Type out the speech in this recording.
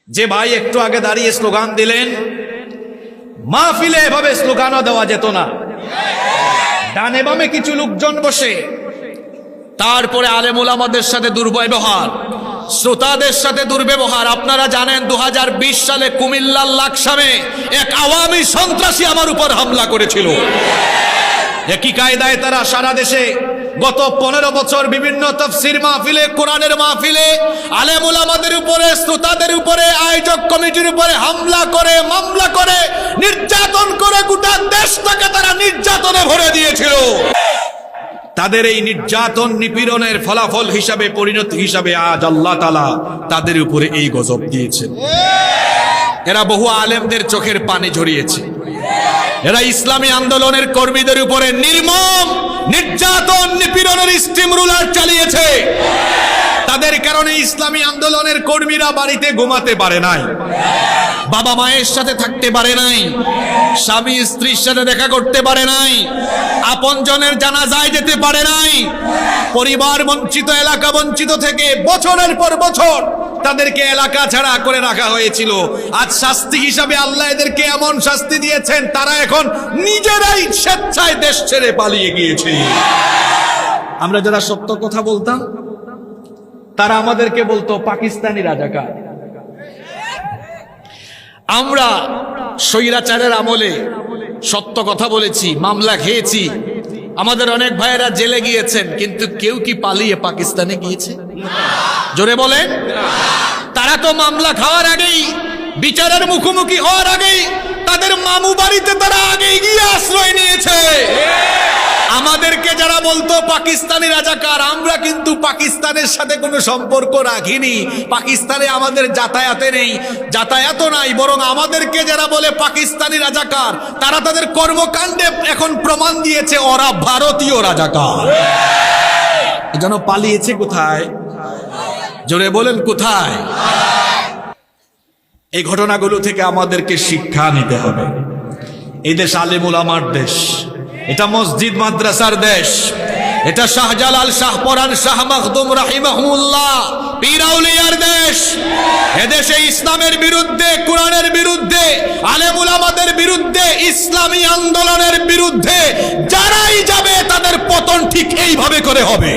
যে ভাই একটু আগে দাঁড়িয়ে স্লোগান দিলেন, মাহফিলে এভাবে স্লোগানও দেওয়া যেত না। ডানে বামে কিছু লোকজন বসে, তারপরে আলেম ওলামাদের সাথে দুর্ব্যবহার, শ্রোতাদের সাথে দুর্ব্যবহার। আপনারা জানেন 2020 সালে কুমিল্লার লাকসামে এক আওয়ামী সন্ত্রাসী আমার উপর হামলা করেছিল। একই কায়দায় তারা সারা দেশে গত 15 বছর বিভিন্ন তাফসীর মাহফিলে, কোরআনের মাহফিলে আলেম ওলামাদের উপরে, শ্রোতাদের উপরে, আয়োজক কমিটির উপরে হামলা করে, মামলা করে, নির্যাতন করে গোটা দেশটাকে তারা নির্যাতনে ভরে দিয়েছিল। তাদের এই নির্যাতন নিপীড়নের ফলাফল হিসাবে, পরিণতি হিসাবে আজ আল্লাহ তাআলা তাদের উপরে এই গজব দিয়েছেন। এরা বহু আলেমদের চোখের পানি ঝরিয়েছে। এরা ইসলামী আন্দোলনের কর্মীদের উপরে নির্মম নির্যাতন, নিপীড়নের স্টিম রুলার চালিয়েছে। তাদের কারণে ইসলামী আন্দোলনের কর্মীরা বাড়িতে ঘুমাতে পারে নাই, বাবা মায়ের সাথে থাকতে পারে নাই, স্বামী স্ত্রীর সাথে দেখা করতে পারে নাই, আপনজনের জানাজায় যেতে পারে নাই। পরিবার বঞ্চিত, এলাকা বঞ্চিত থেকে বছরের পর বছর তাদেরকে এলাকা ছাড়া করে রাখা হয়েছিল। আজ শাস্তি হিসাবে আল্লাহ এদেরকে এমন শাস্তি দিয়েছেন, তারা এখন নিজেরাই স্বেচ্ছায় দেশ ছেড়ে পালিয়ে গিয়েছে। আমরা যারা সত্য কথা বলতাম, তারা আমাদেরকে বলতো পাকিস্তানি রাজাকার। আমরা স্বৈরাচারের আমলে সত্য কথা বলেছি, মামলা খেয়েছি, আমাদের অনেক ভাইয়েরা জেলে গিয়েছেন, কিন্তু কেউ কি পালিয়ে পাকিস্তানে গিয়েছে? জোরে বলেন। তারা তো মামলা খাওয়ার আগেই, বিচারের মুখোমুখি হওয়ার আগেই তাদের মামু বাড়িতে তারা আগেই গিয়ে আশ্রয় নিয়েছে। আমাদেরকে যারা বলতো পাকিস্তানি রাজাকার, আমরা কিন্তু পাকিস্তানের সাথে কোনো সম্পর্ক রাখিনি। পাকিস্তানে আমাদের যাতায়াতে নেই, যাতায়াতও নাই। বরং আমাদেরকে যারা বলে পাকিস্তানি রাজাকার, তারা তাদের কর্মকাণ্ডে এখন প্রমাণ দিয়েছে ওরা ভারতীয় রাজাকার। এজন্য পালিয়েছে কোথায়? জোরে বলেন কোথায়? এই ঘটনাগুলো থেকে আমাদেরকে শিক্ষা নিতে হবে। এই দেশ আলেম ওলামার দেশ, এটা মসজিদ মাদ্রাসার দেশ, এটা শাহজালাল, শাহপরান, শাহ মাখদুম রাহিমাহুল্লাহ পীর আউলিয়ার দেশ। এদেশে ইসলামের বিরুদ্ধে, কোরআনের বিরুদ্ধে, আলেম ওলামাদের বিরুদ্ধে, ইসলামী আন্দোলনের বিরুদ্ধে যারাই যাবে তাদের পতন ঠিক এইভাবে করে হবে।